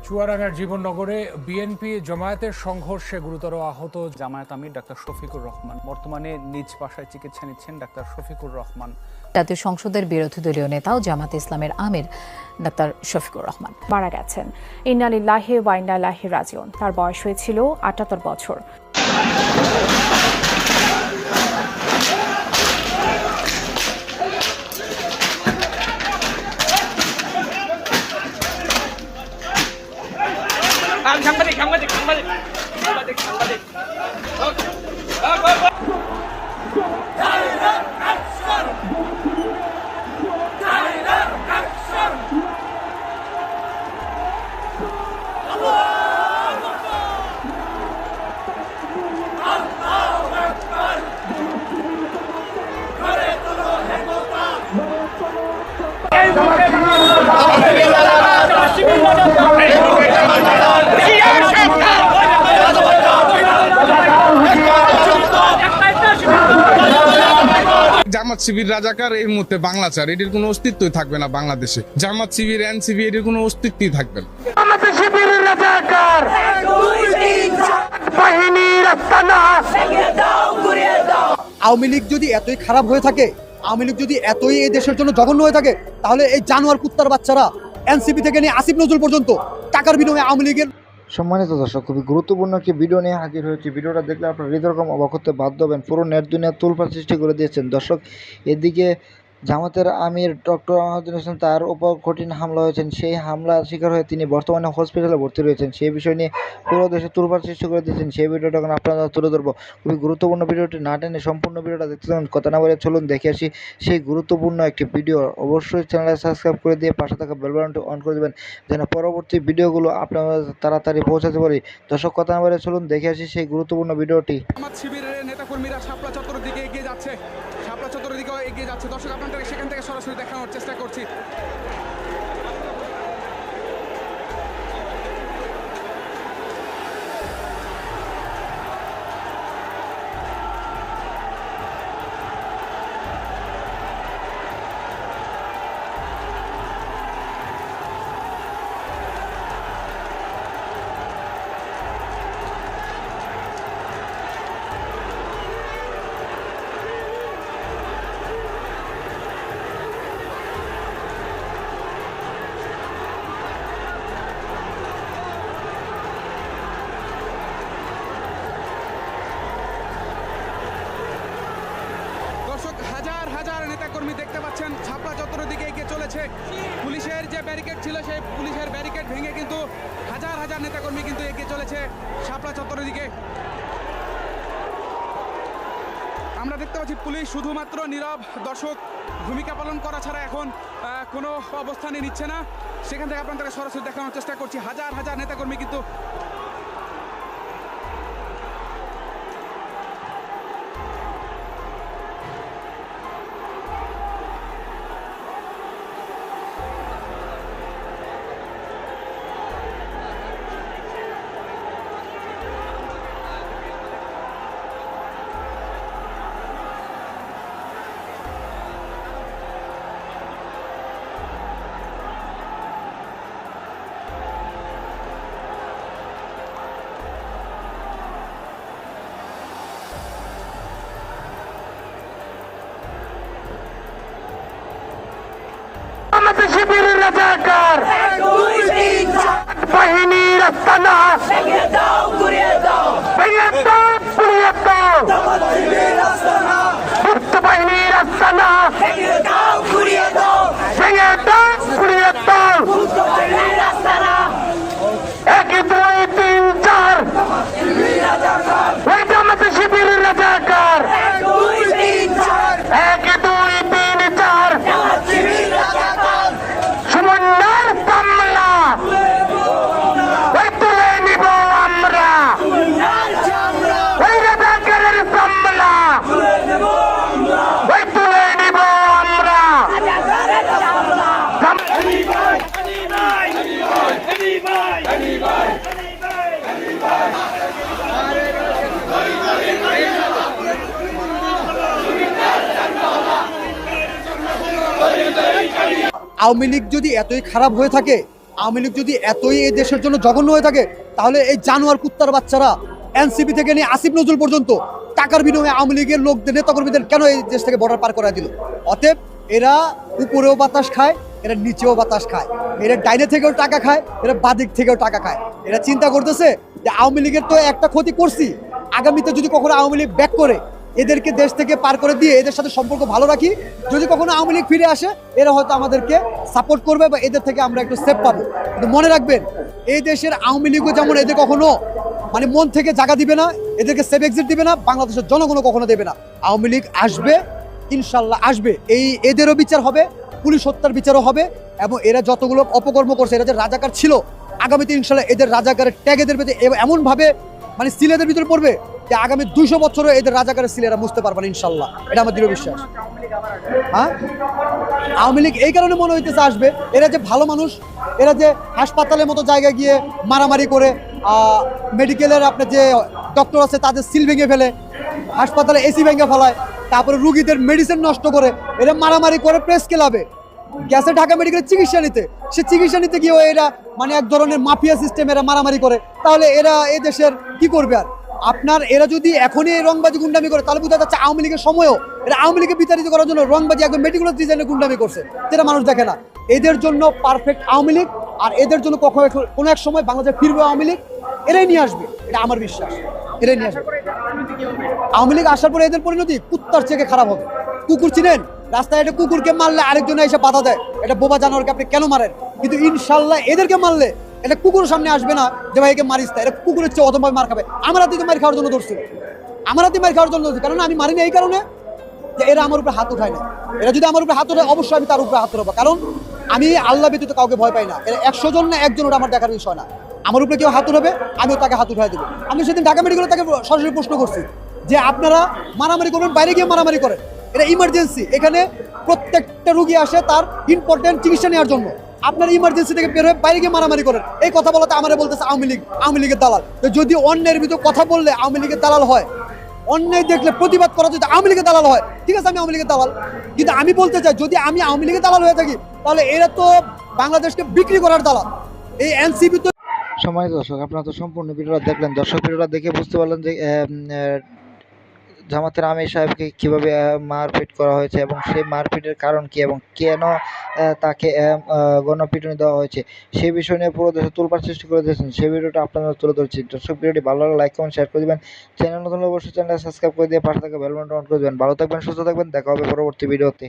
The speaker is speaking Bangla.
চুয়াডাঙ্গার জীবননগরে বিএনপি জামায়াতের সংঘর্ষে গুরুতর আহত জামায়াত আমির ডাক্তার শফিকুর রহমান বর্তমানে নিজ বাসায় চিকিৎসা নিচ্ছেন। ডাক্তার শফিকুর রহমান জাতীয় সংসদের বিরোধী দলীয় নেতা ও জামায়াতে ইসলামের আমির ডাক্তার শফিকুর রহমান মারা গেছেন। ইন্না লিল্লাহি ওয়া ইন্না ইলাইহি রাজিউন। তার বয়স হয়েছিল ৭৮ বছর। জামাত শিবির রাজাকার এই মুহূর্তে বাংলাচার, এটির কোনো অস্তিত্বই থাকবে না বাংলাদেশে। জামাত শিবির এনসিপি এটির কোনো অস্তিত্বই থাকবে না। আওয়ামী লীগ যদি এতই খারাপ হয়ে থাকে, আওয়ামী লীগ যদি এতই এই দেশের জন্য জঘন্য হয়ে থাকে, তাহলে এই জানোয়ার কুত্তার বাচ্চারা এনসিপি থেকে নিয়ে আসিফ নজরুল পর্যন্ত টাকার বিনিময়ে আওয়ামী লীগের। সম্মানিত দর্শক, খুবই গুরুত্বপূর্ণ একটি ভিডিও নিয়ে হাজির হয়েছি। ভিডিওটা দেখলে আপনারা হৃদয়রকম অবাক হতে বাধ্য হবেন। পুরো নেট দুনিয়া তোলপাড় সৃষ্টি করে দিয়েছেন দর্শক। এদিকে জামাতের আমির ডক্টর আহমদুল হোসেন, তার উপর কঠিন হামলা হয়েছেন। সেই হামলার শিকার হয়ে তিনি বর্তমানে হসপিটালে ভর্তি রয়েছেন। সেই বিষয় নিয়ে পুরো দেশে তোলপাড় সৃষ্টি করে দিয়েছেন। সেই ভিডিওটা এখন আপনারা তুলে ধরবো। খুবই গুরুত্বপূর্ণ ভিডিওটি না টেনে সম্পূর্ণ ভিডিওটা দেখতে চান, কথা না বলে চলুন দেখে আসি সেই গুরুত্বপূর্ণ একটি ভিডিও। অবশ্যই চ্যানেলে সাবস্ক্রাইব করে দিয়ে পাশে থাকা বেল বাটনটি অন করে দেবেন, যেন পরবর্তী ভিডিওগুলো আপনারা তাড়াতাড়ি পৌঁছাতে পারি। দর্শক, কথা না বলে চলুন দেখে আসি সেই গুরুত্বপূর্ণ ভিডিওটি। জামাত শিবিরের নেতাকর্মীরা শাপলা চত্বরের দিকে এগিয়ে যাচ্ছে, শাপলা চত্বরের দিকে এগিয়ে যাচ্ছে। দর্শক, আপনাদের সেখান থেকে সরাসরি দেখানোর চেষ্টা করছি। হাজার হাজার নেতাকর্মী দেখতে পাচ্ছেন শাপলা চত্বরের দিকে এগিয়ে চলেছে। পুলিশের যে ব্যারিকেড ছিল, সেই পুলিশের ব্যারিকেড ভেঙে কিন্তু হাজার হাজার নেতাকর্মী কিন্তু এগিয়ে চলেছে শাপলা চত্বরের দিকে। আমরা দেখতে পাচ্ছি পুলিশ শুধুমাত্র নীরব দর্শক ভূমিকা পালন করা ছাড়া এখন কোনো অবস্থানে নিচ্ছে না। সেখান থেকে আপনাদের সরাসরি দেখানোর চেষ্টা করছি। হাজার হাজার নেতাকর্মী কিন্তু শিবিরের রাজাকার বাহিনীর আস্তানা ভেঙে দাও, গুড়িয়ে দাও, ভেঙে দাও, গুড়িয়ে দাও, মুক্ত বাহিনীর আস্তানা ভেঙে দাও, গুড়িয়ে দাও, ভেঙে দাও, গুড়িয়ে দাও, এক, দুই, তিন, চার, ওই জামাতে শিবিরের রাজাকার, এক, দুই, তিন, চার, সুমন্নার সামলা ওই তুলে নিব আমরা, ওই রাজাকারের সামলা ওই তুলে নিব আমরা। আওয়ামী লীগ যদি এতই খারাপ হয়ে থাকে, আওয়ামী লীগ যদি এতই এই দেশের জন্য জঘন্য হয়ে থাকে, তাহলে এই জানোয়ার কুত্তার বাচ্চারা এনসিপি থেকে নিয়ে আসিফ নজরুল পর্যন্ত টাকার বিনিময়ে আওয়ামী লীগের লোকদের নেতাকর্মীদের কেন এই দেশ থেকে বর্ডার পার করা দিল? অতএব এরা উপরেও বাতাস খায়, এরা নিচেও বাতাস খায়, এরা ডাইনে থেকেও টাকা খায়, এরা বাদিক থেকেও টাকা খায়। এরা চিন্তা করতেছে যে আওয়ামী লীগের তো একটা ক্ষতি করছি, আগামীতে যদি কখনো আওয়ামী লীগ ব্যাক করে এদেরকে দেশ থেকে পার করে দিয়ে এদের সাথে সম্পর্ক ভালো রাখি, যদি কখনো আওয়ামী লীগ ফিরে আসে এরা হয়তো আমাদেরকে সাপোর্ট করবে বা এদের থেকে আমরা একটু সেফ পাবো। কিন্তু মনে রাখবেন, এই দেশের আওয়ামী লীগও যেমন এদের কখনো মানে মন থেকে জায়গা দিবে না, এদেরকে সেফ এক্সিট দিবে না, বাংলাদেশের জনগণও কখনো দেবে না। আওয়ামী লীগ আসবে, ইনশাল্লাহ আসবে, এদেরও বিচার হবে, পুলিশ হত্যার বিচারও হবে, এবং এরা যতগুলো অপকর্ম করছে, এরা যে রাজাকার ছিল, আগামীতে ইনশাল্লাহ এদের রাজাকারের ট্যাগ এদের পেতে এমনভাবে মানে সিলেদের ভিতরে পড়বে যে আগামী 200 বছরও এদের রাজাকারের সিলেরা বুঝতে পারবেন ইনশাল্লাহ। এটা আমার দৃঢ় বিশ্বাস। হ্যাঁ, আওয়ামী লীগ এই কারণে মনে হইতেছে আসবে, এরা যে ভালো মানুষ, এরা যে হাসপাতালের মতো জায়গায় গিয়ে মারামারি করে, মেডিকেলের আপনার যে ডক্টর আছে তাদের সিল ভেঙে ফেলে, হাসপাতালে এসি ভেঙে ফেলায়, তারপরে রুগীদের মেডিসিন নষ্ট করে, এরা মারামারি করে প্রেস ক্লাবে গেছে ঢাকা মেডিকেলের চিকিৎসা নিতে, সে চিকিৎসা নিতে গিয়েও এরা মানে এক ধরনের মাফিয়া সিস্টেম, এরা মারামারি করে। তাহলে এরা এই দেশের কি করবে? আর আপনার এরা যদি এখনই এই রংবাজি গুন্ডামি করে, তাহলে বোঝা যাচ্ছে আওয়ামী লীগের সময়ও এরা আওয়ামী লীগকে বিতাড়িত করার জন্য রংবাজি একদম মেটিকুলাস ডিজাইনে গুন্ডামি করছে, যেটা মানুষ দেখে না। এদের জন্য পারফেক্ট আওয়ামী লীগ, আর এদের জন্য কখনো কোনো এক সময় বাংলাদেশে ফিরবে আওয়ামী লীগ, এরাই নিয়ে আসবে, এটা আমার বিশ্বাস, এরাই নিয়ে আসবে। আওয়ামী লীগ আসার পরে এদের পরিণতি কুত্তার চেয়ে খারাপ হবে। কুকুর চিনেন? রাস্তায় একটা কুকুরকে মারলে আরেকজনে এসে বাধা দেয়, এটা বোবা জানোয়ারকে আপনি কেন মারেন? কিন্তু ইনশাল্লাহ এদেরকে মারলে এটা কুকুরের সামনে আসবে না যে ভাই একে মারিস, এটা কুকুরের চেয়ে অতভাবে মার খাবে। আমার হাতে তো মার খাওয়ার জন্য ধরছিল, আমার হাতে মার খাওয়ার জন্য ধরছি, কারণ আমি মারিনি এই কারণে যে এরা আমার উপরে হাত উঠায় না। এরা যদি আমার উপরে হাত উঠায় অবশ্যই আমি তার উপরে হাত উঠাবো, কারণ আমি আল্লাহ ব্যতীত কাউকে ভয় পাই না। এরা 100 জন না একজন, ওটা আমার দেখার বিষয় না। আমার উপরে কেউ হাত উঠাবে, আমিও তাকে হাত উঠাই দেবো। আমি সেদিন ঢাকা মেডিকেলে তাকে সরাসরি প্রশ্ন করছি যে আপনারা মারামারি করবেন, বাইরে গিয়ে মারামারি করেন, এটা ইমার্জেন্সি, এখানে প্রত্যেকটা রুগী আসে তার ইম্পর্টেন্ট চিকিৎসা নেওয়ার জন্য, আপনার ইমার্জেন্সি থেকে বের হয়ে বাইরে গিয়ে মারামারি করেন। এই কথা বলাতে আমারে বলতেছে আওয়ামী লীগের দালাল। যদি অন্যের ভিতরে কথা বললে আওয়ামী লীগের দালাল হয়, অন্যায় দেখলে প্রতিবাদ করা যদি আওয়ামী লীগের দালাল হয়, ঠিক আছে আমি আওয়ামী লীগের দালাল। কিন্তু আমি বলতে চাই, যদি আমি আওয়ামী লীগের দালাল হয়ে থাকি, তাহলে এরা তো বাংলাদেশকে বিক্রি করার দালাল। এই এনসিপি তো। সম্মানিত দর্শক, আপনারা তো সম্পূর্ণ ভিডিওটা দেখলেন। দর্শক, ভিডিওটা দেখে বুঝতে পারলেন যে জামাতের আমির সাহেবকে কীভাবে মারপিট করা হয়েছে এবং সেই মারপিটের কারণ কী এবং কেন তাকে গণপিটুনি দেওয়া হয়েছে, সেই বিষয় নিয়ে পুরো দেশে তোলপাড় সৃষ্টি করে দিয়েছেন। সেই ভিডিওটা আপনারা তুলে ধরছি। দর্শক, ভিডিওটি ভালো লাগলে লাইক কমেন্ট শেয়ার করে দেবেন। চ্যানেল নতুন অবশ্যই চ্যানেলটা সাবস্ক্রাইব করে দিয়ে পাশে থাকা বেল বাটনটা অন করে দেবেন। ভালো থাকবেন, সুস্থ থাকবেন, দেখা হবে পরবর্তী ভিডিওতে।